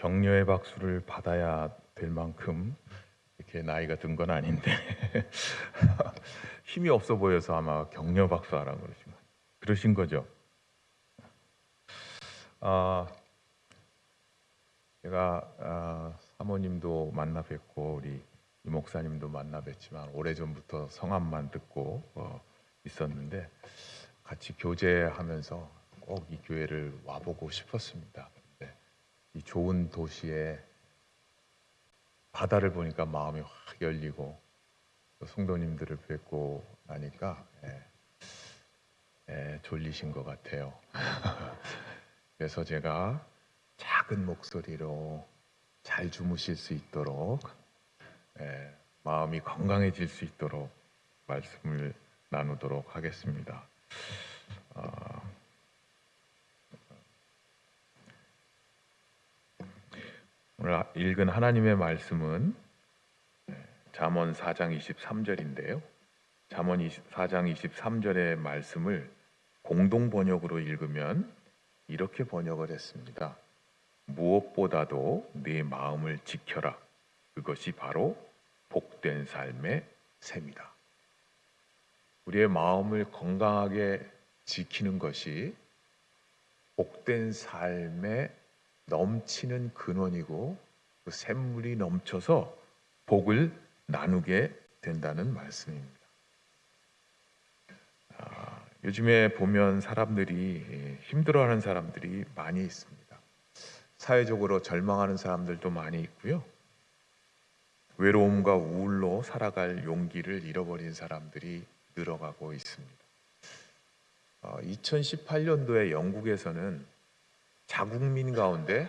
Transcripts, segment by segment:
격려의 박수를 받아야 될 만큼 이렇게 나이가 든 건 아닌데 힘이 없어 보여서 아마 격려 박수하라고 그러신 거죠. 아, 제가 사모님도 만나 뵙고 우리 이 목사님도 만나 뵙지만 오래전부터 성함만 듣고 있었는데 같이 교제하면서 꼭 이 교회를 와보고 싶었습니다. 네, 이 좋은 도시에 바다를 보니까 마음이 확 열리고 또 성도님들을 뵙고 나니까 졸리신 것 같아요. 그래서 제가 작은 목소리로 잘 주무실 수 있도록 마음이 건강해질 수 있도록 말씀을 나누도록 하겠습니다. 오늘 읽은 하나님의 말씀은 잠언 4장 23절인데요. 잠언 4장 23절의 말씀을 공동 번역으로 읽으면 이렇게 번역을 했습니다. 무엇보다도 네 마음을 지켜라. 그것이 바로 복된 삶의 셈이다. 우리의 마음을 건강하게 지키는 것이 복된 삶의 넘치는 근원이고 그 샘물이 넘쳐서 복을 나누게 된다는 말씀입니다. 요즘에 보면 사람들이 힘들어하는 사람들이 많이 있습니다. 사회적으로 절망하는 사람들도 많이 있고요. 외로움과 우울로 살아갈 용기를 잃어버린 사람들이 늘어가고 있습니다. 2018년도에 영국에서는 자국민 가운데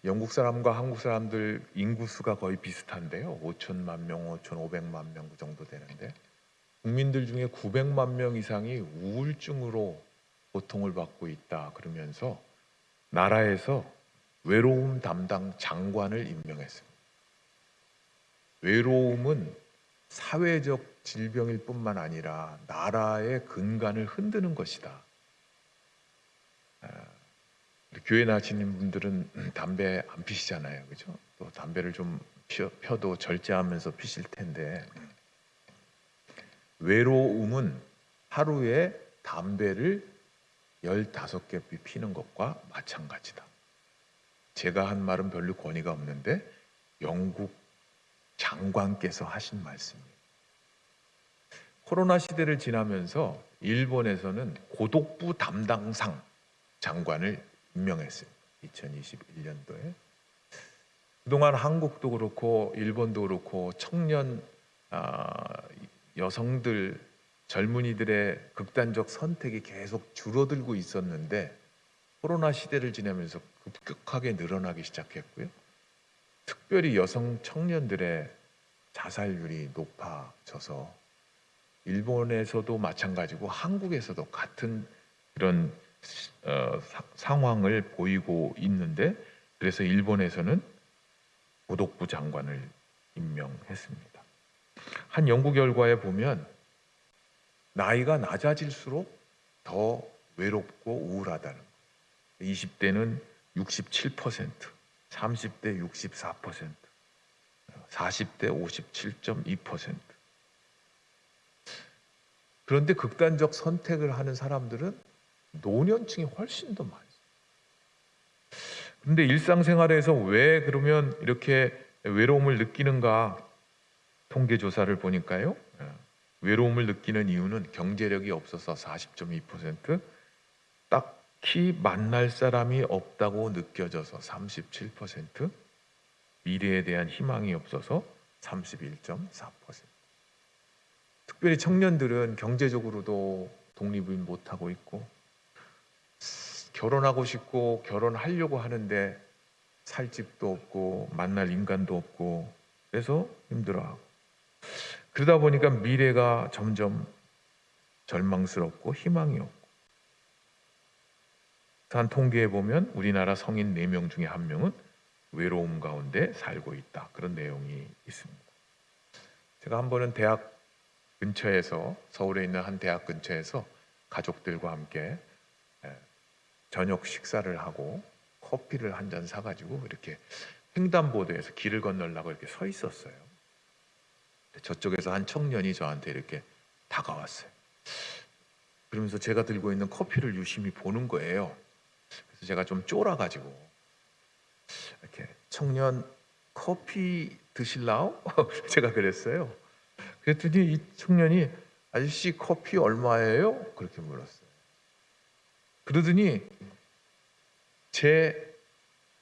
영국 사람과 한국 사람들 인구수가 거의 비슷한데요. 5천만 명, 5,500만 명 그 정도 되는데 국민들 중에 900만 명 이상이 우울증으로 고통을 받고 있다 그러면서 나라에서 외로움 담당 장관을 임명했습니다. 외로움은 사회적 질병일 뿐만 아니라 나라의 근간을 흔드는 것이다. 교회 나시는 분들은 담배 안 피시잖아요, 그죠? 또 담배를 좀 펴도 절제하면서 피실 텐데 외로움은 하루에 담배를 15개 피는 것과 마찬가지다. 제가 한 말은 별로 권위가 없는데 영국 장관께서 하신 말씀이에요. 코로나 시대를 지나면서 일본에서는 고독부 담당상 장관을 임명했어요. 2021년도에. 그동안 한국도 그렇고 일본도 그렇고 청년 여성들 젊은이들의 극단적 선택이 계속 줄어들고 있었는데 코로나 시대를 지나면서 급격하게 늘어나기 시작했고요. 특별히 여성 청년들의 자살률이 높아져서 일본에서도 마찬가지고 한국에서도 같은 그런 상황을 보이고 있는데 그래서 일본에서는 고독부 장관을 임명했습니다. 한 연구 결과에 보면 나이가 낮아질수록 더 외롭고 우울하다는 거예요. 20대는 67%, 30대 64%, 40대 57.2%. 그런데 극단적 선택을 하는 사람들은 노년층이 훨씬 더 많습니다. 그런데 일상생활에서 왜 그러면 이렇게 외로움을 느끼는가? 통계 조사를 보니까요. 외로움을 느끼는 이유는 경제력이 없어서 40.2%, 딱히 만날 사람이 없다고 느껴져서 37%, 미래에 대한 희망이 없어서 31.4%. 특별히 청년들은 경제적으로도 독립을 못하고 있고 결혼하고 싶고 결혼하려고 하는데 살 집도 없고 만날 인간도 없고 그래서 힘들어하고 그러다 보니까 미래가 점점 절망스럽고 희망이 없고 한 통계에 보면 우리나라 성인 4명 중에 1명은 외로움 가운데 살고 있다. 그런 내용이 있습니다. 제가 한 번은 대학 근처에서 서울에 있는 한 대학 근처에서 가족들과 함께 저녁 식사를 하고 커피를 한 잔 사가지고 이렇게 횡단보도에서 길을 건너려고 이렇게 서 있었어요. 저쪽에서 한 청년이 저한테 이렇게 다가왔어요. 그러면서 제가 들고 있는 커피를 유심히 보는 거예요. 그래서 제가 좀 쫄아가지고 이렇게 청년 커피 드실라오? 제가 그랬어요. 그랬더니 이 청년이 아저씨 커피 얼마예요? 그렇게 물었어요. 그러더니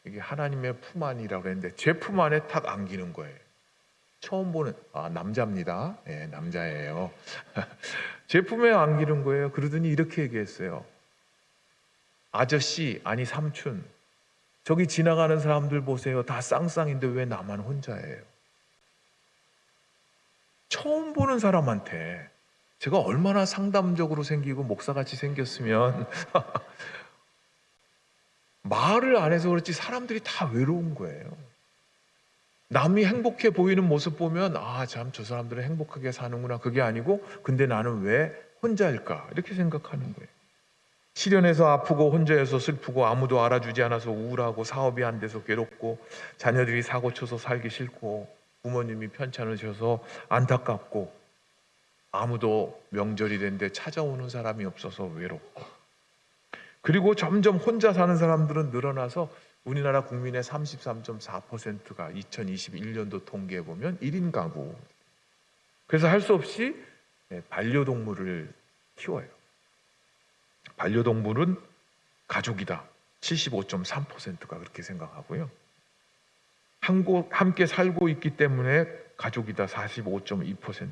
이게 하나님의 품 안이라고 했는데 제 품 안에 탁 안기는 거예요. 처음 보는 남자입니다. 예, 남자예요. 제 품에 안기는 거예요. 그러더니 이렇게 얘기했어요. 아저씨, 아니 삼촌, 저기 지나가는 사람들 보세요. 다 쌍쌍인데 왜 나만 혼자예요? 처음 보는 사람한테 제가 얼마나 상담적으로 생기고 목사같이 생겼으면 말을 안 해서 그렇지 사람들이 다 외로운 거예요. 남이 행복해 보이는 모습 보면 참 저 사람들은 행복하게 사는구나. 그게 아니고 근데 나는 왜 혼자일까? 이렇게 생각하는 거예요. 시련에서 아프고 혼자여서 슬프고 아무도 알아주지 않아서 우울하고 사업이 안 돼서 괴롭고 자녀들이 사고 쳐서 살기 싫고 부모님이 편찮으셔서 안타깝고 아무도 명절이 됐는데 찾아오는 사람이 없어서 외롭고 그리고 점점 혼자 사는 사람들은 늘어나서 우리나라 국민의 33.4%가 2021년도 통계에 보면 1인 가구. 그래서 할 수 없이 반려동물을 키워요. 반려동물은 가족이다. 75.3%가 그렇게 생각하고요. 함께 살고 있기 때문에 가족이다. 45.2%.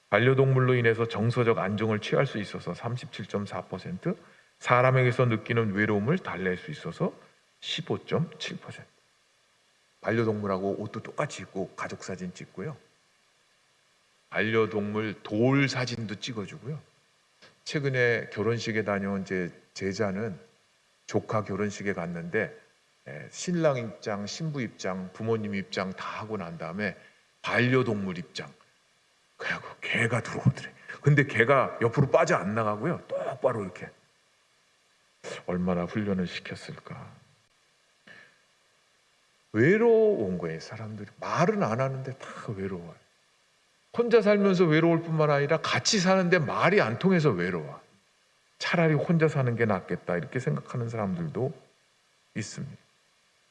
반려동물로 인해서 정서적 안정을 취할 수 있어서 37.4%, 사람에게서 느끼는 외로움을 달랠 수 있어서 15.7%. 반려동물하고 옷도 똑같이 입고 가족 사진 찍고요. 반려동물 돌 사진도 찍어주고요. 최근에 결혼식에 다녀온 제 제자는 조카 결혼식에 갔는데 신랑 입장, 신부 입장, 부모님 입장 다 하고 난 다음에 반려동물 입장. 그래갖고 개가 들어오더래. 근데 개가 옆으로 빠져 안 나가고요. 똑바로 이렇게. 얼마나 훈련을 시켰을까. 외로운 거예요. 사람들이 말은 안 하는데 다 외로워요. 혼자 살면서 외로울 뿐만 아니라 같이 사는데 말이 안 통해서 외로워. 차라리 혼자 사는 게 낫겠다 이렇게 생각하는 사람들도 있습니다.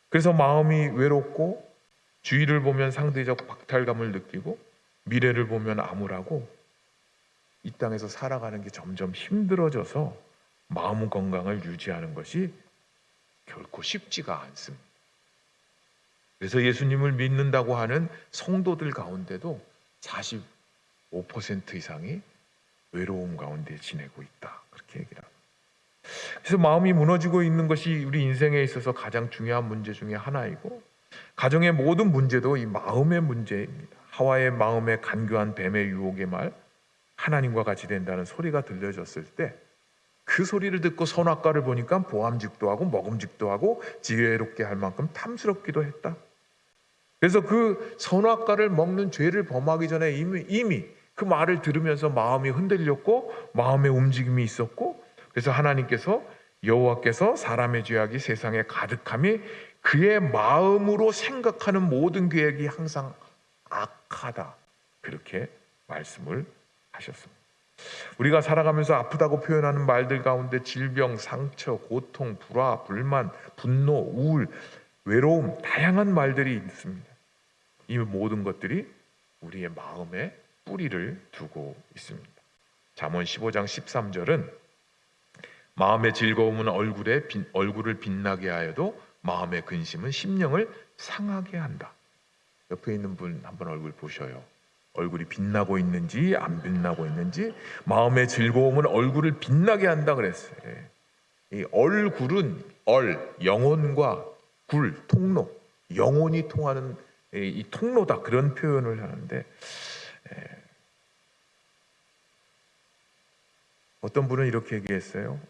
그래서 마음이 외롭고 주위를 보면 상대적 박탈감을 느끼고 미래를 보면 암울하고 이 땅에서 살아가는 게 점점 힘들어져서 마음 건강을 유지하는 것이 결코 쉽지가 않습니다. 그래서 예수님을 믿는다고 하는 성도들 가운데도 45% 이상이 외로움 가운데 지내고 있다. 그렇게 얘기를 합니다. 그래서 마음이 무너지고 있는 것이 우리 인생에 있어서 가장 중요한 문제 중에 하나이고 가정의 모든 문제도 이 마음의 문제입니다. 하와의 마음에 간교한 뱀의 유혹의 말 하나님과 같이 된다는 소리가 들려졌을 때 그 소리를 듣고 선악과를 보니까 보암직도 하고 먹음직도 하고 지혜롭게 할 만큼 탐스럽기도 했다. 그래서 그 선악과를 먹는 죄를 범하기 전에 이미 그 말을 들으면서 마음이 흔들렸고 마음의 움직임이 있었고 그래서 하나님께서 여호와께서 사람의 죄악이 세상에 가득함이 그의 마음으로 생각하는 모든 계획이 항상 악하다. 그렇게 말씀을 하셨습니다. 우리가 살아가면서 아프다고 표현하는 말들 가운데 질병, 상처, 고통, 불화, 불만, 분노, 우울, 외로움 다양한 말들이 있습니다. 이 모든 것들이 우리의 마음에 뿌리를 두고 있습니다. 잠언 15장 13절은 마음의 즐거움은 얼굴을 빛나게 하여도 마음의 근심은 심령을 상하게 한다. 옆에 있는 분 한번 얼굴 보셔요. 얼굴이 빛나고 있는지 안 빛나고 있는지. 마음의 즐거움은 얼굴을 빛나게 한다 그랬어요. 이 얼굴은 영혼과 굴, 통로, 영혼이 통하는 이 통로다 그런 표현을 하는데 어떤 분은 이렇게 얘기했어요.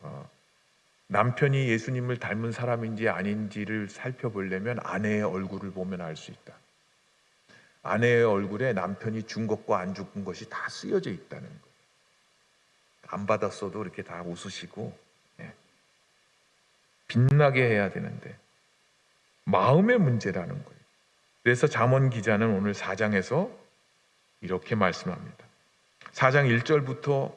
남편이 예수님을 닮은 사람인지 아닌지를 살펴보려면 아내의 얼굴을 보면 알 수 있다. 아내의 얼굴에 남편이 준 것과 안 준 것이 다 쓰여져 있다는 거예요. 안 받았어도 이렇게 다 웃으시고 빛나게 해야 되는데 마음의 문제라는 거예요. 그래서 잠언 기자는 오늘 4장에서 이렇게 말씀합니다. 4장 1절부터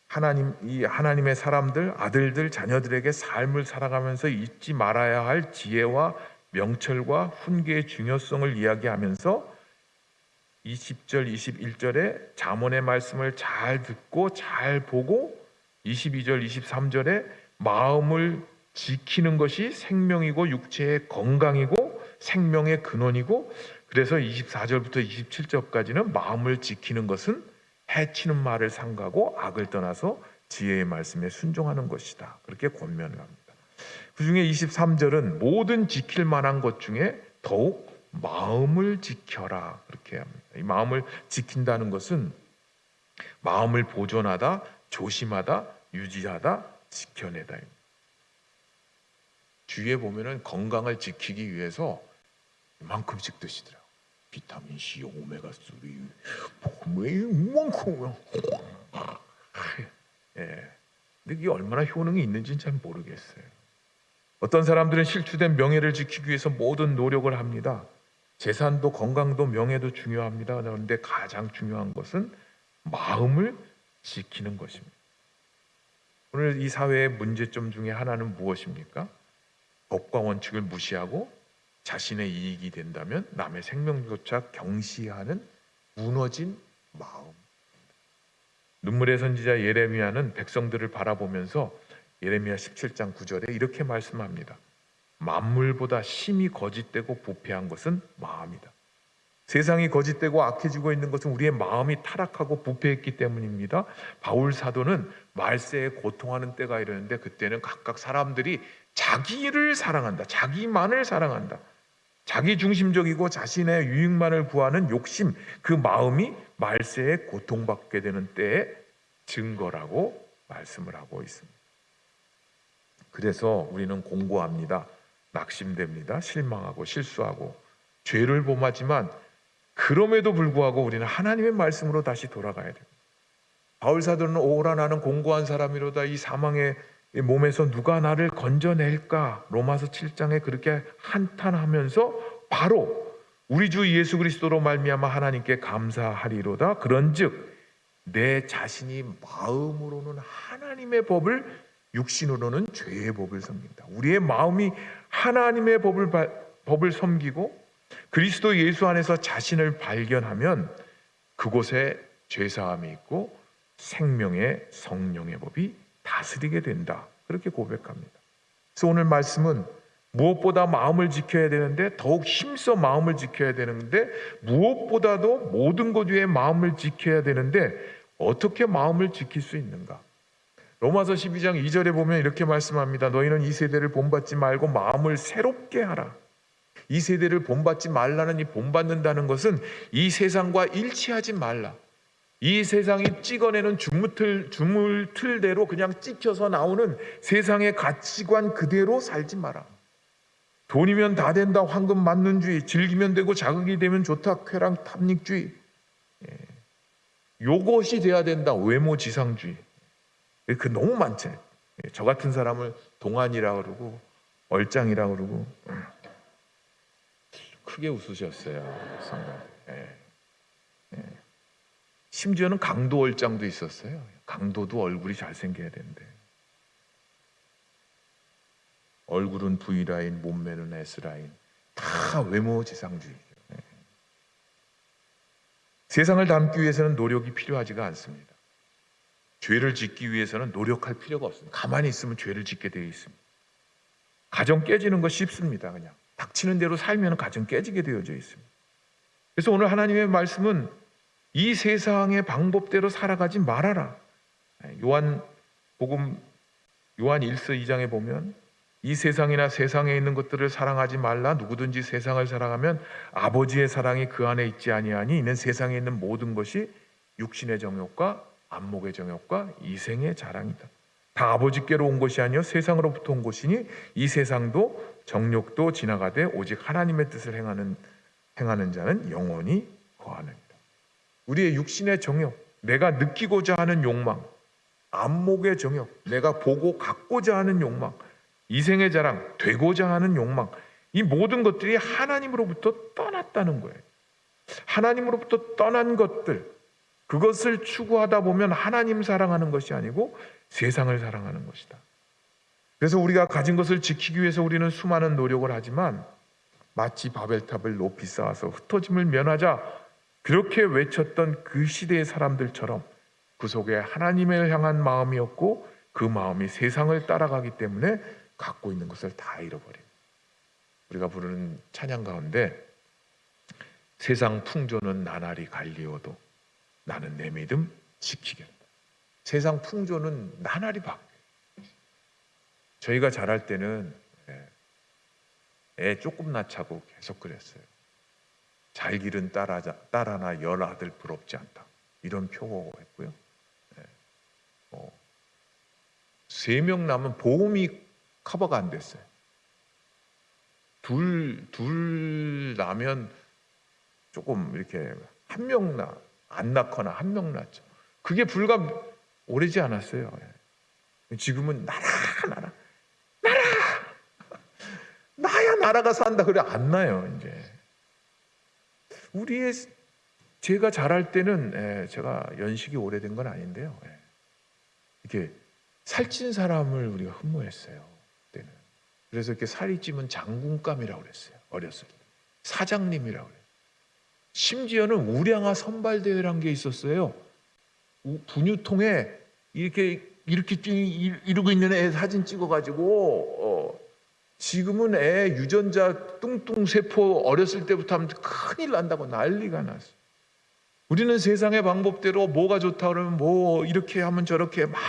하나님의 사람들, 아들들, 자녀들에게 삶을 살아가면서 잊지 말아야 할 지혜와 명철과 훈계의 중요성을 이야기하면서 20절, 21절에 잠언의 말씀을 잘 듣고 잘 보고 22절, 23절에 마음을 지키는 것이 생명이고 육체의 건강이고 생명의 근원이고, 그래서 24절부터 27절까지는 마음을 지키는 것은 해치는 말을 삼가고 악을 떠나서 지혜의 말씀에 순종하는 것이다. 그렇게 권면을 합니다. 그 중에 23절은 모든 지킬 만한 것 중에 더욱 마음을 지켜라 그렇게 합니다. 이 마음을 지킨다는 것은 마음을 보존하다, 조심하다, 유지하다, 지켜내다. 주위에 보면은 건강을 지키기 위해서 이만큼씩 드시더라고요. 비타민C, 오메가3, 뭐 이만큼. 예. 근데 이게 얼마나 효능이 있는지는 잘 모르겠어요. 어떤 사람들은 실추된 명예를 지키기 위해서 모든 노력을 합니다. 재산도 건강도 명예도 중요합니다. 그런데 가장 중요한 것은 마음을 지키는 것입니다. 오늘 이 사회의 문제점 중에 하나는 무엇입니까? 법과 원칙을 무시하고 자신의 이익이 된다면 남의 생명조차 경시하는 무너진 마음. 눈물의 선지자 예레미야는 백성들을 바라보면서 예레미야 17장 9절에 이렇게 말씀합니다. 만물보다 심히 거짓되고 부패한 것은 마음이다. 세상이 거짓되고 악해지고 있는 것은 우리의 마음이 타락하고 부패했기 때문입니다. 바울 사도는 말세에 고통하는 때가 이르는데 그때는 각각 사람들이 자기를 사랑한다. 자기만을 사랑한다. 자기 중심적이고 자신의 유익만을 구하는 욕심, 그 마음이 말세에 고통받게 되는 때의 증거라고 말씀을 하고 있습니다. 그래서 우리는 공고합니다. 낙심됩니다. 실망하고 실수하고 죄를 범하지만 그럼에도 불구하고 우리는 하나님의 말씀으로 다시 돌아가야 됩니다. 바울 사도는 오라 나는 공고한 사람이로다. 이 사망의 몸에서 누가 나를 건져낼까? 로마서 7장에 그렇게 한탄하면서 바로 우리 주 예수 그리스도로 말미암아 하나님께 감사하리로다. 그런즉 내 자신이 마음으로는 하나님의 법을, 육신으로는 죄의 법을 섬긴다. 우리의 마음이 하나님의 법을 섬기고 그리스도 예수 안에서 자신을 발견하면 그곳에 죄사함이 있고 생명의 성령의 법이 다스리게 된다. 그렇게 고백합니다. 그래서 오늘 말씀은 무엇보다 마음을 지켜야 되는데 더욱 힘써 마음을 지켜야 되는데 무엇보다도 모든 것 위에 마음을 지켜야 되는데 어떻게 마음을 지킬 수 있는가? 로마서 12장 2절에 보면 이렇게 말씀합니다. 너희는 이 세대를 본받지 말고 마음을 새롭게 하라. 이 세대를 본받지 말라는 이 본받는다는 것은 이 세상과 일치하지 말라. 이 세상이 찍어내는 주물틀대로 그냥 찍혀서 나오는 세상의 가치관 그대로 살지 마라. 돈이면 다 된다, 황금 만능주의, 즐기면 되고 자극이 되면 좋다, 쾌락 탐닉주의, 요것이 돼야 된다, 외모지상주의. 그 너무 많죠. 저 같은 사람을 동안이라고 그러고 얼짱이라고 그러고 크게 웃으셨어요. 심지어는 강도 얼짱도 있었어요. 강도도 얼굴이 잘생겨야 되는데 얼굴은 V라인, 몸매는 S라인, 다 외모지상주의죠. 세상을 닮기 위해서는 노력이 필요하지가 않습니다. 죄를 짓기 위해서는 노력할 필요가 없습니다. 가만히 있으면 죄를 짓게 되어 있습니다. 가정 깨지는 거 쉽습니다. 그냥 닥치는 대로 살면 가정 깨지게 되어져 있습니다. 그래서 오늘 하나님의 말씀은 이 세상의 방법대로 살아가지 말아라. 요한 1서 2장에 보면 이 세상이나 세상에 있는 것들을 사랑하지 말라. 누구든지 세상을 사랑하면 아버지의 사랑이 그 안에 있지 아니하니 이는 세상에 있는 모든 것이 육신의 정욕과 안목의 정욕과 이생의 자랑이다. 다 아버지께로 온 것이 아니요 세상으로부터 온 것이니 이 세상도 정욕도 지나가되 오직 하나님의 뜻을 행하는 자는 영원히 거하느니라. 우리의 육신의 정욕, 내가 느끼고자 하는 욕망, 안목의 정욕, 내가 보고 갖고자 하는 욕망, 이생의 자랑, 되고자 하는 욕망, 이 모든 것들이 하나님으로부터 떠났다는 거예요. 하나님으로부터 떠난 것들, 그것을 추구하다 보면 하나님 사랑하는 것이 아니고 세상을 사랑하는 것이다. 그래서 우리가 가진 것을 지키기 위해서 우리는 수많은 노력을 하지만 마치 바벨탑을 높이 쌓아서 흩어짐을 면하자 그렇게 외쳤던 그 시대의 사람들처럼 그 속에 하나님을 향한 마음이었고 그 마음이 세상을 따라가기 때문에 갖고 있는 것을 다 잃어버려요. 우리가 부르는 찬양 가운데 세상 풍조는 나날이 갈리어도 나는 내 믿음 지키겠다. 세상 풍조는 나날이 바뀌어요. 저희가 자랄 때는 애 조금 낳자고 계속 그랬어요. 잘 기른 딸 하나 열 아들 부럽지 않다. 이런 표고했고요. 3명 낳으면 보험이 커버가 안 됐어요. 둘 낳으면 조금 이렇게 한 명 안 낳거나 한 명 낳죠. 그게 불과 오래지 않았어요. 지금은 나야 나라가 산다 그래 안 나요. 이제 제가 자랄 때는 제가 연식이 오래된 건 아닌데요. 이렇게 살찐 사람을 우리가 흠모했어요. 그때는. 그래서 이렇게 살이 찌면 장군감이라고 그랬어요. 어렸을 때 사장님이라고 그래요. 심지어는 우량아 선발대회란 게 있었어요. 분유통에 이렇게 이러고 있는 애 사진 찍어가지고 지금은 애 유전자 뚱뚱 세포 어렸을 때부터 하면 큰일 난다고 난리가 났어요. 우리는 세상의 방법대로 뭐가 좋다 그러면 뭐 이렇게 하면 저렇게 막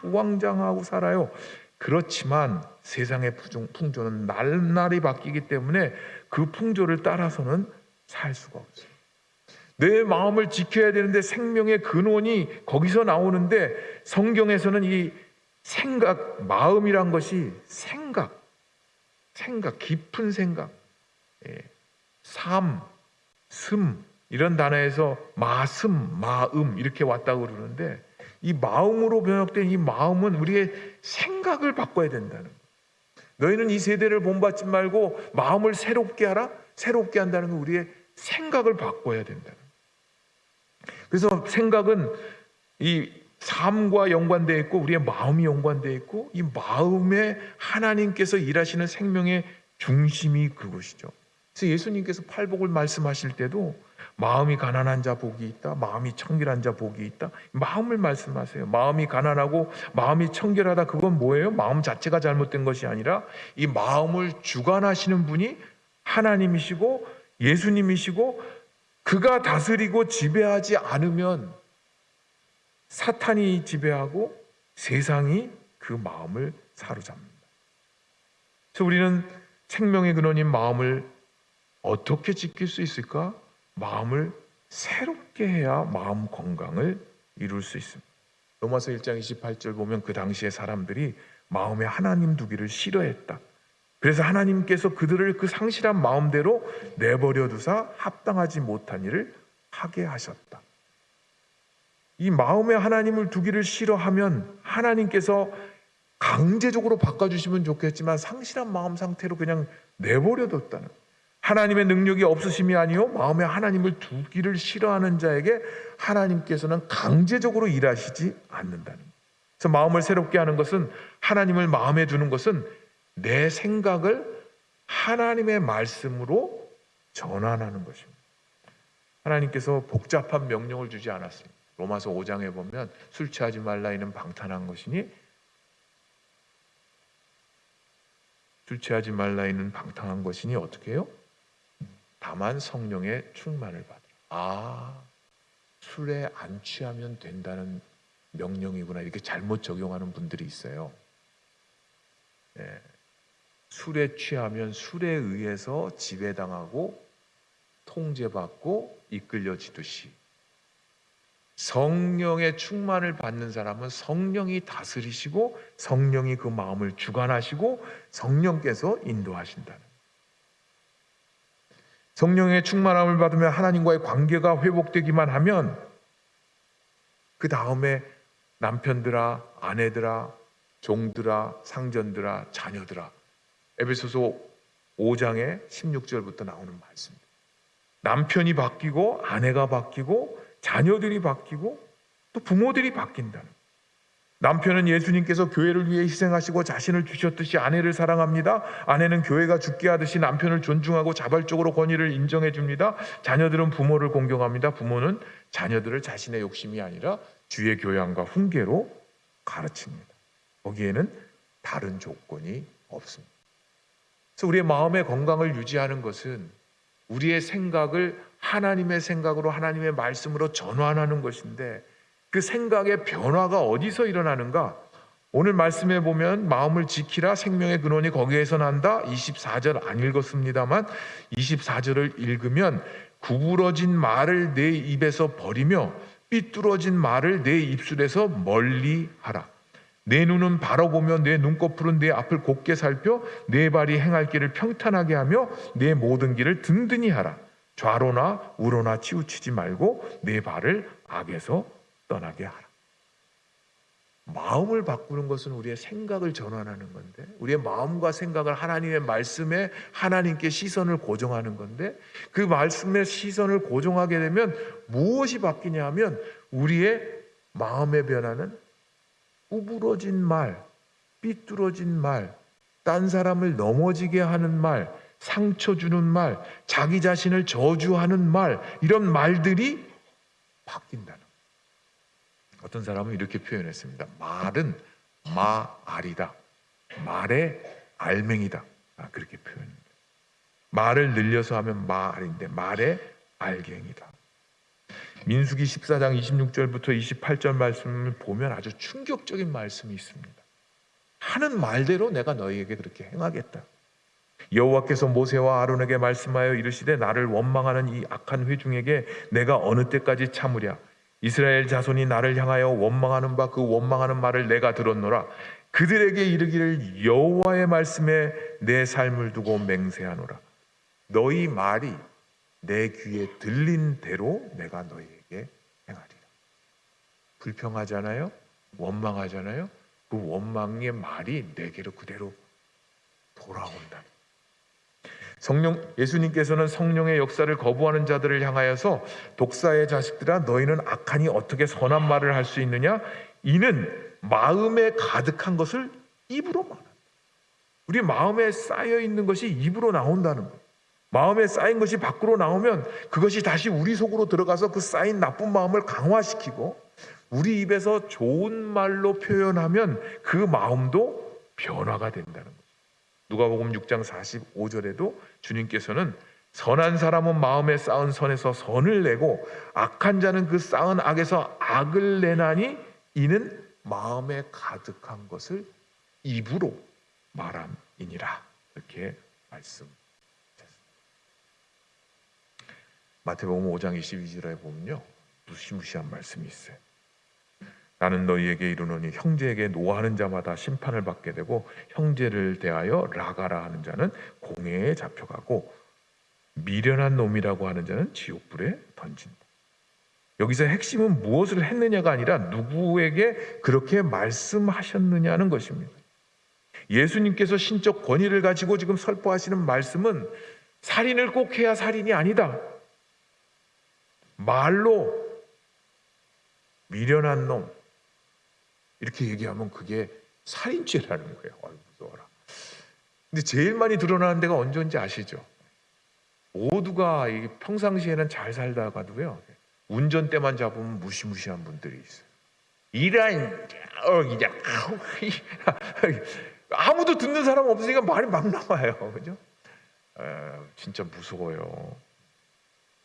우왕좌왕하고 살아요. 그렇지만 세상의 풍조는 날날이 바뀌기 때문에 그 풍조를 따라서는 살 수가 없어요. 내 마음을 지켜야 되는데 생명의 근원이 거기서 나오는데 성경에서는 이 생각, 마음이란 것이 생각, 깊은 생각, 삶, 슴 이런 단어에서 마음 이렇게 왔다고 그러는데 이 마음으로 번역된 이 마음은 우리의 생각을 바꿔야 된다는 거예요. 너희는 이 세대를 본받지 말고 마음을 새롭게 하라. 새롭게 한다는 건 우리의 생각을 바꿔야 된다는 거예요. 그래서 생각은 이 삶과 연관되어 있고 우리의 마음이 연관되어 있고 이 마음에 하나님께서 일하시는 생명의 중심이 그것이죠. 그래서 예수님께서 팔복을 말씀하실 때도 마음이 가난한 자 복이 있다. 마음이 청결한 자 복이 있다. 마음을 말씀하세요. 마음이 가난하고 마음이 청결하다. 그건 뭐예요? 마음 자체가 잘못된 것이 아니라 이 마음을 주관하시는 분이 하나님이시고 예수님이시고 그가 다스리고 지배하지 않으면 사탄이 지배하고 세상이 그 마음을 사로잡는다. 그래서 우리는 생명의 근원인 마음을 어떻게 지킬 수 있을까? 마음을 새롭게 해야 마음 건강을 이룰 수 있습니다. 로마서 1장 28절 보면 그 당시에 사람들이 마음에 하나님 두기를 싫어했다. 그래서 하나님께서 그들을 그 상실한 마음대로 내버려 두사 합당하지 못한 일을 하게 하셨다. 이 마음에 하나님을 두기를 싫어하면 하나님께서 강제적으로 바꿔주시면 좋겠지만 상실한 마음 상태로 그냥 내버려 뒀다는, 하나님의 능력이 없으심이 아니요 마음에 하나님을 두기를 싫어하는 자에게 하나님께서는 강제적으로 일하시지 않는다는. 그래서 마음을 새롭게 하는 것은, 하나님을 마음에 두는 것은 내 생각을 하나님의 말씀으로 전환하는 것입니다. 하나님께서 복잡한 명령을 주지 않았습니다. 로마서 5장에 보면 술 취하지 말라 이는 방탄한 것이니, 술 취하지 말라 이는 방탕한 것이니 어떻게 해요? 다만 성령의 충만을 받으라. 술에 안 취하면 된다는 명령이구나, 이렇게 잘못 적용하는 분들이 있어요. 술에 취하면 술에 의해서 지배당하고 통제받고 이끌려지듯이, 성령의 충만을 받는 사람은 성령이 다스리시고 성령이 그 마음을 주관하시고 성령께서 인도하신다는. 성령의 충만함을 받으면 하나님과의 관계가 회복되기만 하면 그 다음에 남편들아, 아내들아, 종들아, 상전들아, 자녀들아, 에베소서 5장의 16절부터 나오는 말씀입니다. 남편이 바뀌고 아내가 바뀌고 자녀들이 바뀌고 또 부모들이 바뀐다는 거예요. 남편은 예수님께서 교회를 위해 희생하시고 자신을 주셨듯이 아내를 사랑합니다. 아내는 교회가 죽게 하듯이 남편을 존중하고 자발적으로 권위를 인정해 줍니다. 자녀들은 부모를 공경합니다. 부모는 자녀들을 자신의 욕심이 아니라 주의 교양과 훈계로 가르칩니다. 거기에는 다른 조건이 없습니다. 그래서 우리의 마음의 건강을 유지하는 것은 우리의 생각을 하나님의 생각으로, 하나님의 말씀으로 전환하는 것인데, 그 생각의 변화가 어디서 일어나는가? 오늘 말씀에 보면 마음을 지키라, 생명의 근원이 거기에서 난다. 24절 안 읽었습니다만 24절을 읽으면 구부러진 말을 내 입에서 버리며 삐뚤어진 말을 내 입술에서 멀리 하라. 내 눈은 바로 보며 내 눈꺼풀은 내 앞을 곱게 살펴 내 발이 행할 길을 평탄하게 하며 내 모든 길을 든든히 하라. 좌로나 우로나 치우치지 말고 내 발을 악에서 떠나게 하라. 마음을 바꾸는 것은 우리의 생각을 전환하는 건데, 우리의 마음과 생각을 하나님의 말씀에 하나님께 시선을 고정하는 건데, 그 말씀에 시선을 고정하게 되면 무엇이 바뀌냐 하면 우리의 마음의 변화는 구부러진 말, 삐뚤어진 말, 딴 사람을 넘어지게 하는 말, 상처 주는 말, 자기 자신을 저주하는 말, 이런 말들이 바뀐다는 거예요. 어떤 사람은 이렇게 표현했습니다. 말은 마알이다. 말의 알맹이다. 그렇게 표현합니다. 말을 늘려서 하면 마알인데 말의 알갱이다. 민수기 14장 26절부터 28절 말씀을 보면 아주 충격적인 말씀이 있습니다. 하는 말대로 내가 너희에게 그렇게 행하겠다. 여호와께서 모세와 아론에게 말씀하여 이르시되 나를 원망하는 이 악한 회중에게 내가 어느 때까지 참으랴. 이스라엘 자손이 나를 향하여 원망하는 바 그 원망하는 말을 내가 들었노라. 그들에게 이르기를 여호와의 말씀에 내 삶을 두고 맹세하노라. 너희 말이 내 귀에 들린 대로 내가 너희에게 행하리라. 불평하잖아요. 원망하잖아요. 그 원망의 말이 내게로 그대로 돌아온다. 예수님께서는 성령의 역사를 거부하는 자들을 향하여서 독사의 자식들아 너희는 악하니 어떻게 선한 말을 할 수 있느냐? 이는 마음에 가득한 것을 입으로 말한다. 우리 마음에 쌓여 있는 것이 입으로 나온다는 거예요. 마음에 쌓인 것이 밖으로 나오면 그것이 다시 우리 속으로 들어가서 그 쌓인 나쁜 마음을 강화시키고, 우리 입에서 좋은 말로 표현하면 그 마음도 변화가 된다는 거예요. 누가복음 6장 45절에도 주님께서는 선한 사람은 마음에 쌓은 선에서 선을 내고 악한 자는 그 쌓은 악에서 악을 내나니 이는 마음에 가득한 것을 입으로 말함이니라. 이렇게 말씀하셨습니다. 마태복음 5장 22절에 보면요, 무시무시한 말씀이 있어요. 나는 너희에게 이르노니 형제에게 노하는 자마다 심판을 받게 되고 형제를 대하여 라가라 하는 자는 공회에 잡혀가고 미련한 놈이라고 하는 자는 지옥불에 던진다. 여기서 핵심은 무엇을 했느냐가 아니라 누구에게 그렇게 말씀하셨느냐는 것입니다. 예수님께서 신적 권위를 가지고 지금 설포하시는 말씀은 살인을 꼭 해야 살인이 아니다. 말로 미련한 놈 이렇게 얘기하면 그게 살인죄라는 거예요. 무서워라. 근데 제일 많이 드러나는 데가 언제인지 아시죠? 모두가 평상시에는 잘 살다가도요, 운전대만 잡으면 무시무시한 분들이 있어요. 이란 그냥 아무도 듣는 사람 없으니까 말이 막 나와요. 그죠? 진짜 무서워요.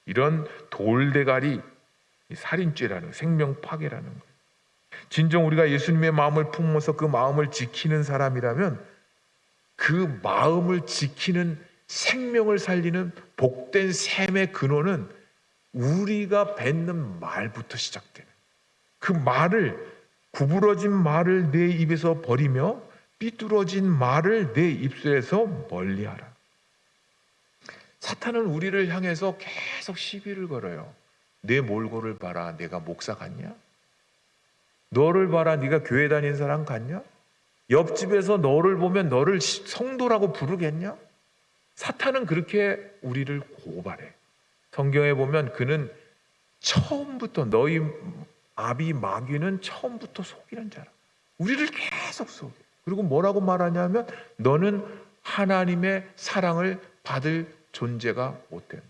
이런 돌대가리 살인죄라는, 생명 파괴라는 거예요. 진정 우리가 예수님의 마음을 품어서 그 마음을 지키는 사람이라면 그 마음을 지키는, 생명을 살리는 복된 샘의 근원은 우리가 뱉는 말부터 시작되는, 그 말을, 구부러진 말을 내 입에서 버리며 삐뚤어진 말을 내 입술에서 멀리하라. 사탄은 우리를 향해서 계속 시비를 걸어요. 내 몰골을 봐라. 내가 목사 같냐? 너를 봐라. 네가 교회 다니는 사람 같냐? 옆집에서 너를 보면 너를 성도라고 부르겠냐? 사탄은 그렇게 우리를 고발해. 성경에 보면 그는 처음부터 너희 아비 마귀는 처음부터 속이는 자라. 우리를 계속 속여. 그리고 뭐라고 말하냐면 너는 하나님의 사랑을 받을 존재가 못 된다.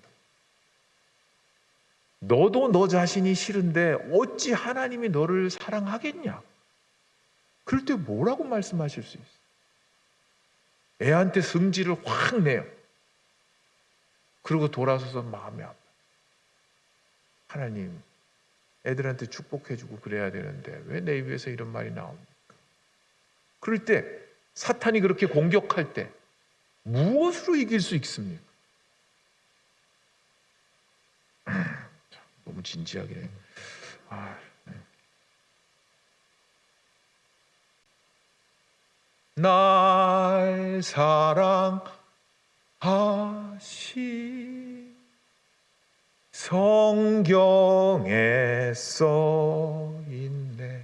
너도 너 자신이 싫은데 어찌 하나님이 너를 사랑하겠냐? 그럴 때 뭐라고 말씀하실 수 있어요? 애한테 성질을 확 내요. 그리고 돌아서서 마음이 아파. 하나님, 애들한테 축복해주고 그래야 되는데 왜 내 입에서 이런 말이 나옵니까? 그럴 때 사탄이 그렇게 공격할 때 무엇으로 이길 수 있습니까? 너무 진지하게. 네. 날 사랑하시 성경에 써있네.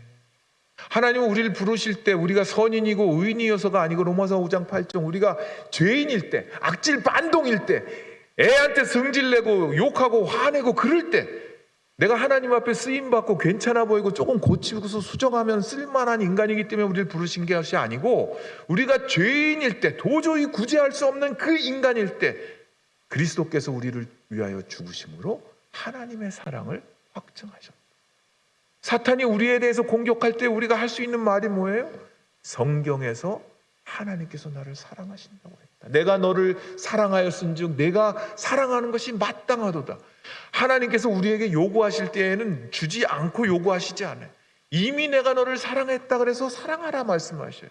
하나님은 우리를 부르실 때 우리가 선인이고 의인이어서가 아니고 로마서 5장 8절 우리가 죄인일 때, 악질 반동일 때, 애한테 성질내고 욕하고 화내고 그럴 때 내가 하나님 앞에 쓰임받고 괜찮아 보이고 조금 고치고서 수정하면 쓸만한 인간이기 때문에 우리를 부르신 것이 아니고 우리가 죄인일 때, 도저히 구제할 수 없는 그 인간일 때 그리스도께서 우리를 위하여 죽으심으로 하나님의 사랑을 확증하셨다. 사탄이 우리에 대해서 공격할 때 우리가 할 수 있는 말이 뭐예요? 성경에서 하나님께서 나를 사랑하신다고 했다. 내가 너를 사랑하였은즉 내가 사랑하는 것이 마땅하도다. 하나님께서 우리에게 요구하실 때에는 주지 않고 요구하시지 않아요. 이미 내가 너를 사랑했다 그래서 사랑하라 말씀하셔요.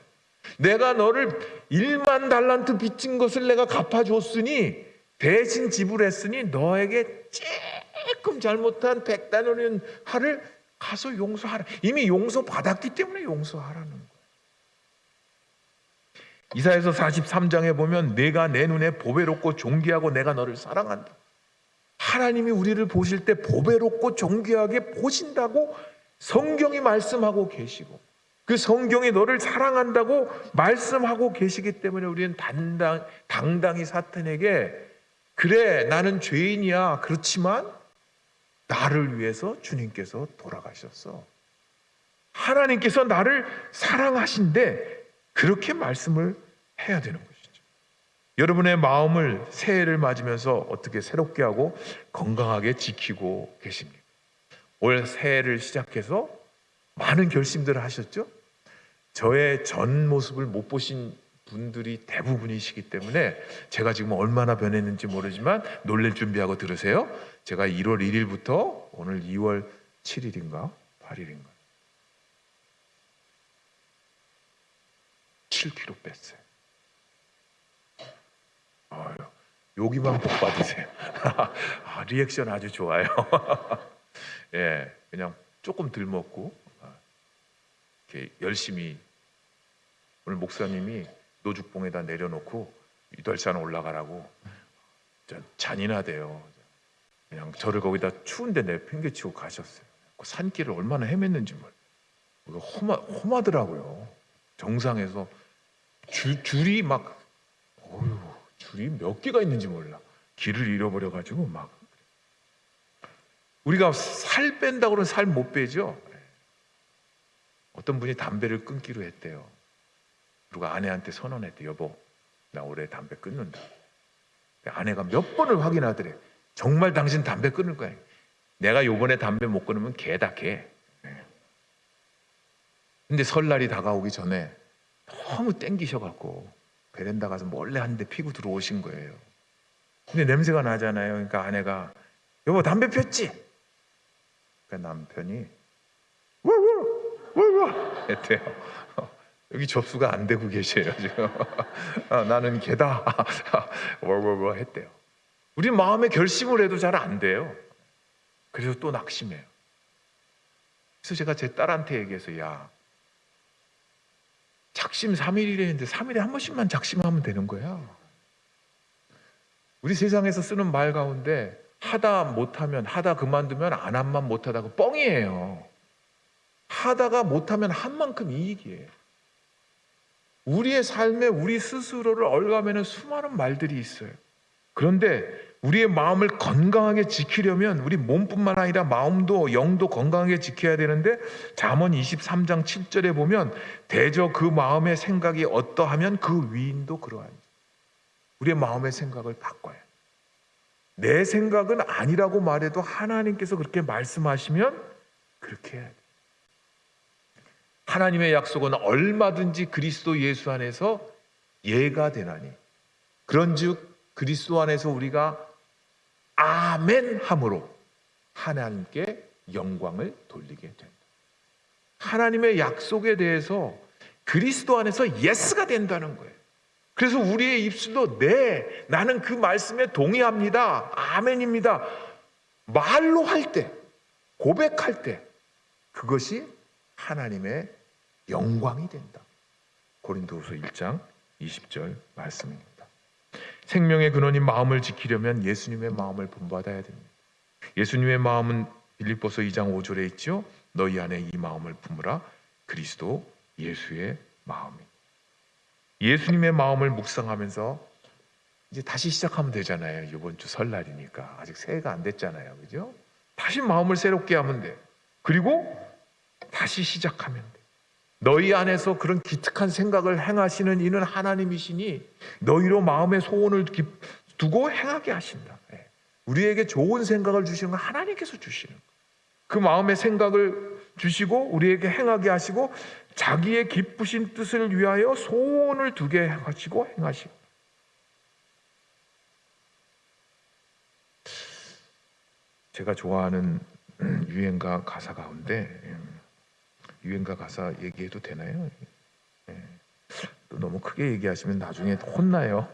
내가 너를 1만 달란트 빚진 것을 내가 갚아줬으니 대신 지불했으니 너에게 조금 잘못한 100다나리온을 가서 용서하라. 이미 용서받았기 때문에 용서하라는 거예요. 이사야서 43장에 보면 내가 내 눈에 보배롭고 존귀하고 내가 너를 사랑한다. 하나님이 우리를 보실 때 보배롭고 존귀하게 보신다고 성경이 말씀하고 계시고 그 성경이 너를 사랑한다고 말씀하고 계시기 때문에 우리는 당당히 사탄에게 그래 나는 죄인이야 그렇지만 나를 위해서 주님께서 돌아가셨어. 하나님께서 나를 사랑하신데 그렇게 말씀을 해야 되는 것이죠. 여러분의 마음을 새해를 맞으면서 어떻게 새롭게 하고 건강하게 지키고 계십니까? 올 새해를 시작해서 많은 결심들을 하셨죠? 저의 전 모습을 못 보신 분들이 대부분이시기 때문에 제가 지금 얼마나 변했는지 모르지만 놀랄 준비하고 들으세요. 제가 1월 1일부터 오늘 2월 7일인가 8일인가 7kg 뺐어요. 여기만 복 받으세요. 리액션 아주 좋아요. 예, 그냥 조금 덜 먹고 이렇게 열심히 오늘 목사님이 노죽봉에다 내려놓고 유달산 올라가라고 잔인하대요. 그냥 저를 거기다 추운데 내팽개치고 가셨어요. 그 산길을 얼마나 헤맸는지 몰라요. 험하더라고요. 정상에서 줄이 막 줄이 몇 개가 있는지 몰라. 길을 잃어버려가지고 막 우리가 살 뺀다고 그러면 살 못 빼죠. 어떤 분이 담배를 끊기로 했대요. 그리고 아내한테 선언했대. 여보, 나 올해 담배 끊는다. 아내가 몇 번을 확인하더래. 정말 당신 담배 끊을 거야. 내가 요번에 담배 못 끊으면 개다 개. 근데 설날이 다가오기 전에 너무 땡기셔갖고 베란다 가서 몰래 한 대 피고 들어오신 거예요. 근데 냄새가 나잖아요. 그러니까 아내가 여보 담배 폈지? 그러니까 남편이 워워 했대요. 여기 접수가 안 되고 계세요 지금. 나는 개다. 워워워 했대요. 우리 마음에 결심을 해도 잘 안 돼요. 그래서 또 낙심해요. 그래서 제가 제 딸한테 얘기해서 야 작심 3일이래 했는데 3일에 한 번씩만 작심하면 되는 거야. 우리 세상에서 쓰는 말 가운데 하다 못하면 하다 그만두면 안 한만 못하다고 뻥이에요. 하다가 못하면 한 만큼 이익이에요. 우리의 삶에 우리 스스로를 얽어매는 수많은 말들이 있어요. 그런데 우리의 마음을 건강하게 지키려면 우리 몸뿐만 아니라 마음도 영도 건강하게 지켜야 되는데, 잠언 23장 7절에 보면 대저 그 마음의 생각이 어떠하면 그 위인도 그러하니. 우리의 마음의 생각을 바꿔야 돼. 내 생각은 아니라고 말해도 하나님께서 그렇게 말씀하시면 그렇게 해야 돼. 하나님의 약속은 얼마든지 그리스도 예수 안에서 예가 되나니, 그런즉 그리스도 안에서 우리가 아멘 함으로 하나님께 영광을 돌리게 된다. 하나님의 약속에 대해서 그리스도 안에서 예스가 된다는 거예요. 그래서 우리의 입술로 네, 나는 그 말씀에 동의합니다, 아멘입니다, 말로 할 때, 고백할 때 그것이 하나님의 영광이 된다. 고린도후서 1장 20절 말씀입니다. 생명의 근원인 마음을 지키려면 예수님의 마음을 본받아야 됩니다. 예수님의 마음은 빌립보서 2장 5절에 있죠. 너희 안에 이 마음을 품으라. 그리스도 예수의 마음이. 예수님의 마음을 묵상하면서 이제 다시 시작하면 되잖아요. 이번 주 설날이니까 아직 새해가 안 됐잖아요, 그죠? 다시 마음을 새롭게 하면 돼. 그리고 다시 시작하면 돼. 너희 안에서 그런 기특한 생각을 행하시는 이는 하나님이시니 너희로 마음의 소원을 두고 행하게 하신다. 우리에게 좋은 생각을 주시는 건 하나님께서 주시는 거예요. 그 마음의 생각을 주시고 우리에게 행하게 하시고 자기의 기쁘신 뜻을 위하여 소원을 두게 하시고 행하시고. 제가 좋아하는 유행가 가사 가운데, 유행가 가사 얘기해도 되나요? 또 너무 크게 얘기하시면 나중에 혼나요.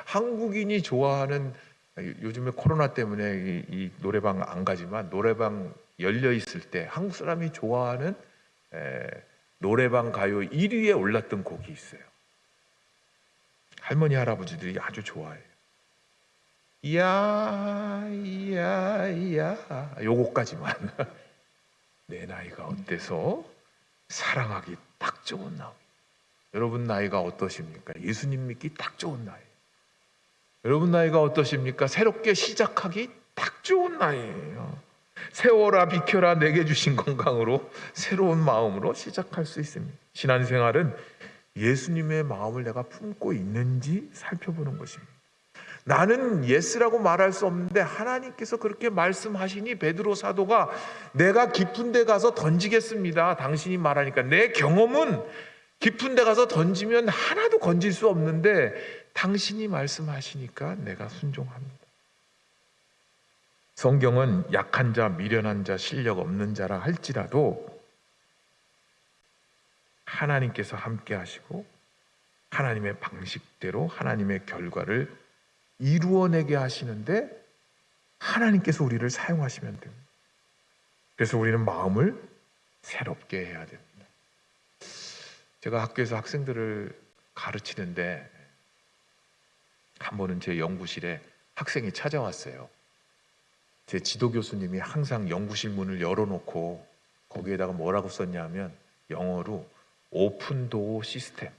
한국인이 좋아하는, 요즘에 코로나 때문에 이 노래방 안 가지만 노래방 열려 있을 때 한국 사람이 좋아하는 노래방 가요 1위에 올랐던 곡이 있어요. 할머니 할아버지들이 아주 좋아해요. 야야야, 요곡까지만. 내 나이가 어때서 사랑하기 딱 좋은 나이. 여러분 나이가 어떠십니까? 예수님 믿기 딱 좋은 나이. 여러분 나이가 어떠십니까? 새롭게 시작하기 딱 좋은 나이예요. 세워라 비켜라 내게 주신 건강으로 새로운 마음으로 시작할 수 있습니다. 신앙생활은 예수님의 마음을 내가 품고 있는지 살펴보는 것입니다. 나는 예스라고 말할 수 없는데 하나님께서 그렇게 말씀하시니 베드로 사도가 내가 깊은 데 가서 던지겠습니다, 당신이 말하니까. 내 경험은 깊은 데 가서 던지면 하나도 건질 수 없는데 당신이 말씀하시니까 내가 순종합니다. 성경은 약한 자, 미련한 자, 실력 없는 자라 할지라도 하나님께서 함께 하시고 하나님의 방식대로 하나님의 결과를 이루어내게 하시는데 하나님께서 우리를 사용하시면 됩니다. 그래서 우리는 마음을 새롭게 해야 됩니다. 제가 학교에서 학생들을 가르치는데 한 번은 제 연구실에 학생이 찾아왔어요. 제 지도 교수님이 항상 연구실 문을 열어놓고 거기에다가 뭐라고 썼냐면 영어로 오픈도어 시스템,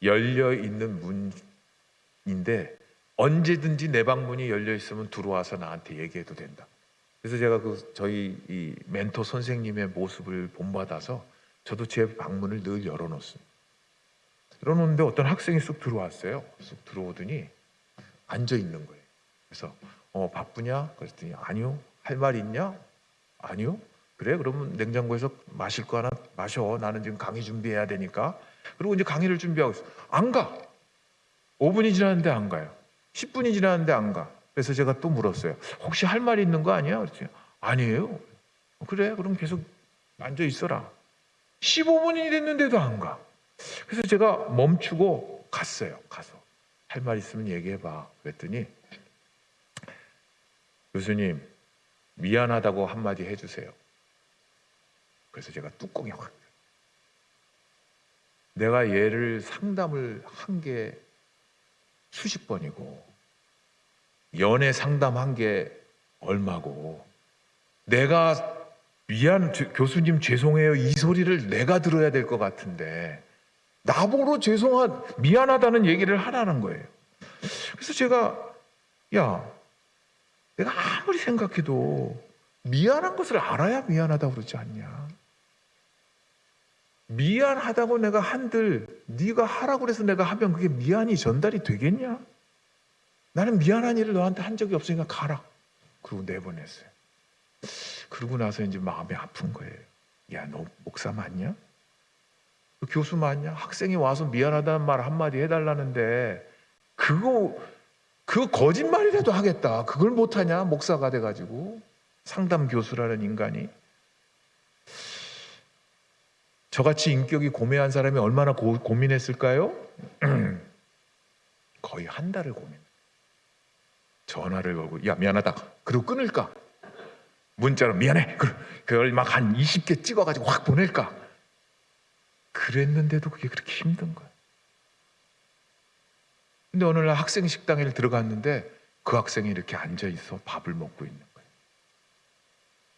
열려있는 문인데 언제든지 내 방문이 열려 있으면 들어와서 나한테 얘기해도 된다. 그래서 제가 저희 이 멘토 선생님의 모습을 본받아서 저도 제 방문을 늘 열어놓습니다. 열어놓는데 어떤 학생이 쑥 들어왔어요. 쑥 들어오더니 앉아 있는 거예요. 그래서 바쁘냐? 그랬더니 아니요. 할 말 있냐? 아니요. 그래? 그러면 냉장고에서 마실 거 하나 마셔. 나는 지금 강의 준비해야 되니까. 그리고 이제 강의를 준비하고 있어. 안 가. 5분이 지났는데 안 가요. 10분이 지났는데 안 가. 그래서 제가 또 물었어요. 혹시 할 말 있는 거 아니야? 그랬더니 아니에요. 그래? 그럼 계속 앉아 있어라. 15분이 됐는데도 안 가. 그래서 제가 멈추고 갔어요. 가서 할 말 있으면 얘기해봐. 그랬더니 교수님 미안하다고 한마디 해주세요. 그래서 제가 뚜껑이 확, 내가 얘를 상담을 한 게 수십 번이고 연애 상담한 게 얼마고, 내가 교수님 죄송해요 이 소리를 내가 들어야 될 것 같은데 나보고 미안하다는 얘기를 하라는 거예요. 그래서 제가 내가 아무리 생각해도 미안한 것을 알아야 미안하다고 그러지 않냐. 미안하다고 내가 한들 네가 하라고 그래서 내가 하면 그게 미안이 전달이 되겠냐? 나는 미안한 일을 너한테 한 적이 없으니까 가라. 그리고 내보냈어요. 그러고 나서 이제 마음이 아픈 거예요. 야, 너 목사 맞냐? 너 교수 맞냐? 학생이 와서 미안하다는 말 한마디 해달라는데 그거 거짓말이라도 하겠다. 그걸 못하냐? 목사가 돼가지고 상담 교수라는 인간이. 저같이 인격이 고매한 사람이 얼마나 고민했을까요? 거의 한 달을 고민. 전화를 걸고 야 미안하다. 그리고 끊을까? 문자로 미안해. 그걸 막 한 20개 찍어가지고 확 보낼까? 그랬는데도 그게 그렇게 힘든 거야. 근데 어느 날 학생 식당에 들어갔는데 그 학생이 이렇게 앉아있어 밥을 먹고 있는 거예요.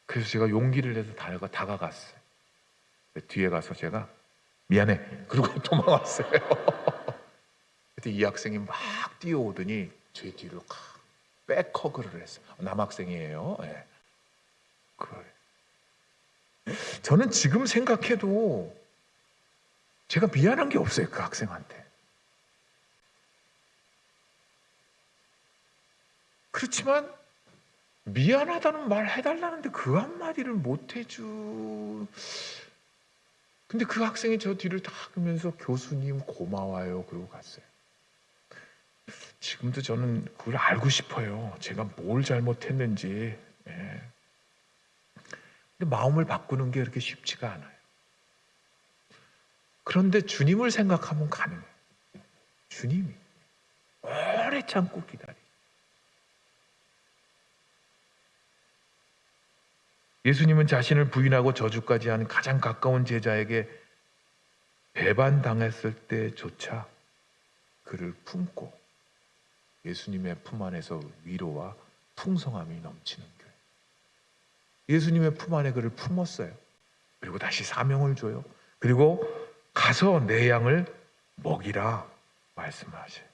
그래서 제가 용기를 내서 다가갔어요. 뒤에 가서 제가 미안해. 그러고 도망왔어요. 그때 이 학생이 막 뛰어오더니 제 뒤로 백허그를 했어요. 남학생이에요. 네. 저는 지금 생각해도 제가 미안한 게 없어요. 그 학생한테. 그렇지만 미안하다는 말 해달라는데 그 한마디를 못 해주. 근데 그 학생이 저 뒤를 딱 하면서 교수님 고마워요 그러고 갔어요. 지금도 저는 그걸 알고 싶어요. 제가 뭘 잘못했는지. 예. 근데 마음을 바꾸는 게 그렇게 쉽지가 않아요. 그런데 주님을 생각하면 가능해요. 주님이 오래 참고 기다려. 예수님은 자신을 부인하고 저주까지 한 가장 가까운 제자에게 배반당했을 때조차 그를 품고 예수님의 품 안에서 위로와 풍성함이 넘치는 교회. 예수님의 품 안에 그를 품었어요. 그리고 다시 사명을 줘요. 그리고 가서 내 양을 먹이라 말씀하셔요.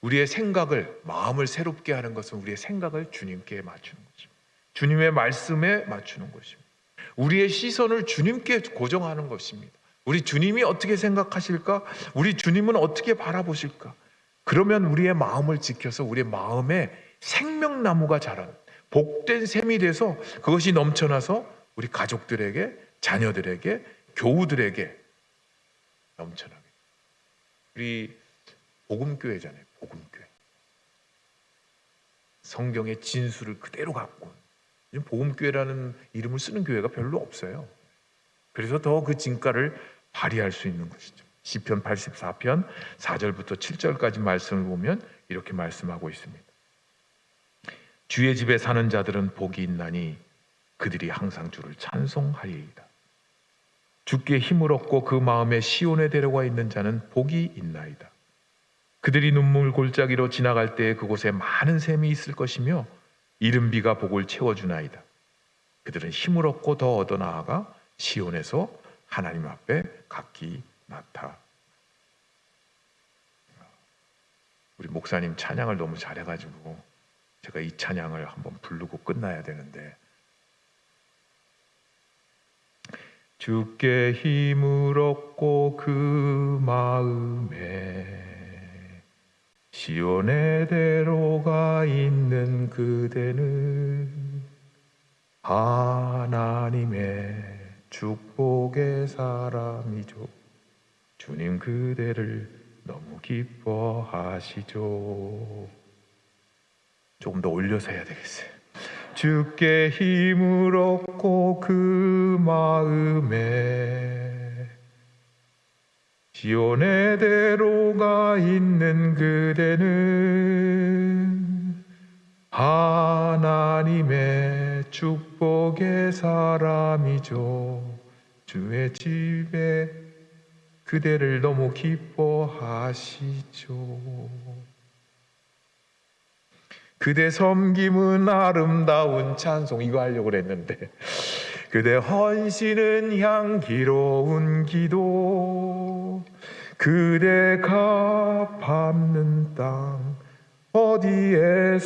우리의 생각을, 마음을 새롭게 하는 것은 우리의 생각을 주님께 맞추는 것입니다. 주님의 말씀에 맞추는 것입니다. 우리의 시선을 주님께 고정하는 것입니다. 우리 주님이 어떻게 생각하실까? 우리 주님은 어떻게 바라보실까? 그러면 우리의 마음을 지켜서 우리의 마음에 생명나무가 자라는 복된 샘이 돼서 그것이 넘쳐나서 우리 가족들에게, 자녀들에게, 교우들에게 넘쳐나게. 우리 복음교회잖아요. 복음교회. 성경의 진수를 그대로 갖고 복음교회라는 이름을 쓰는 교회가 별로 없어요. 그래서 더 그 진가를 발휘할 수 있는 것이죠. 시편 84편 4절부터 7절까지 말씀을 보면 이렇게 말씀하고 있습니다. 주의 집에 사는 자들은 복이 있나니 그들이 항상 주를 찬송하리이다. 주께 힘을 얻고 그 마음에 시온에 데려가 있는 자는 복이 있나이다. 그들이 눈물 골짜기로 지나갈 때에 그곳에 많은 샘이 있을 것이며 이른 비가 복을 채워주나이다. 그들은 힘을 얻고 더 얻어 나아가 시온에서 하나님 앞에 각기 나타. 우리 목사님 찬양을 너무 잘해가지고 제가 이 찬양을 한번 부르고 끝나야 되는데, 주께 힘을 얻고 그 마음에 시온에 데려가 있는 그대는 하나님의 축복의 사람이죠. 주님 그대를 너무 기뻐하시죠. 조금 더 올려서 해야 되겠어요. 주께 힘을 얻고 그 마음에 시온에 데려가 있는 그대는 하나님의 축복의 사람이죠. 주의 집에 그대를 너무 기뻐하시죠. 그대 섬김은 아름다운 찬송, 이거 하려고 그랬는데, 그대 헌신은 향기로운 기도, 그대가 밟는 땅 어디에서라도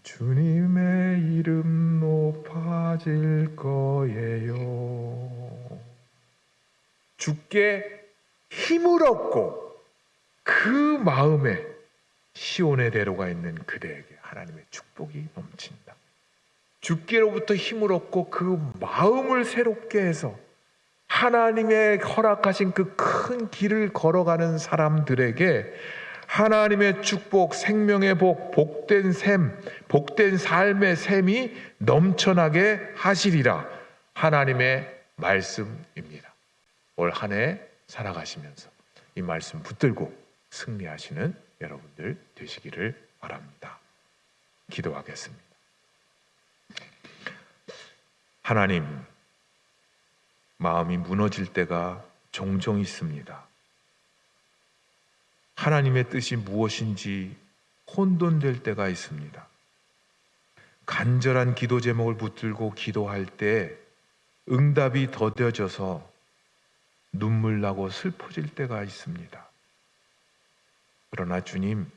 주님의 이름 높아질 거예요. 주께 힘을 얻고 그 마음에 시온의 대로가 있는 그대에게 하나님의 축복이 넘친다. 주께로부터 힘을 얻고 그 마음을 새롭게 해서 하나님의 허락하신 그 큰 길을 걸어가는 사람들에게 하나님의 축복, 생명의 복, 복된 샘, 복된 삶의 샘이 넘쳐나게 하시리라. 하나님의 말씀입니다. 올 한 해 살아가시면서 이 말씀 붙들고 승리하시는 여러분들 되시기를 바랍니다. 기도하겠습니다. 하나님, 마음이 무너질 때가 종종 있습니다. 하나님의 뜻이 무엇인지 혼돈될 때가 있습니다. 간절한 기도 제목을 붙들고 기도할 때 응답이 더뎌져서 눈물 나고 슬퍼질 때가 있습니다. 그러나 주님,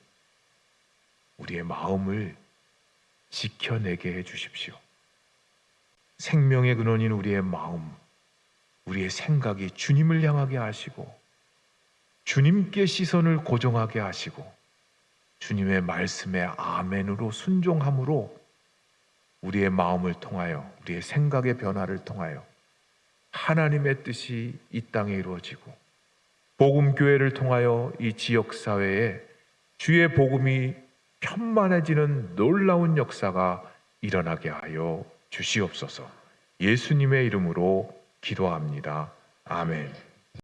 우리의 마음을 지켜내게 해주십시오. 생명의 근원인 우리의 마음, 우리의 생각이 주님을 향하게 하시고 주님께 시선을 고정하게 하시고 주님의 말씀에 아멘으로 순종함으로 우리의 마음을 통하여 우리의 생각의 변화를 통하여 하나님의 뜻이 이 땅에 이루어지고 복음교회를 통하여 이 지역사회에 주의 복음이 편만해지는 놀라운 역사가 일어나게 하여 주시옵소서. 예수님의 이름으로 기도합니다. 아멘.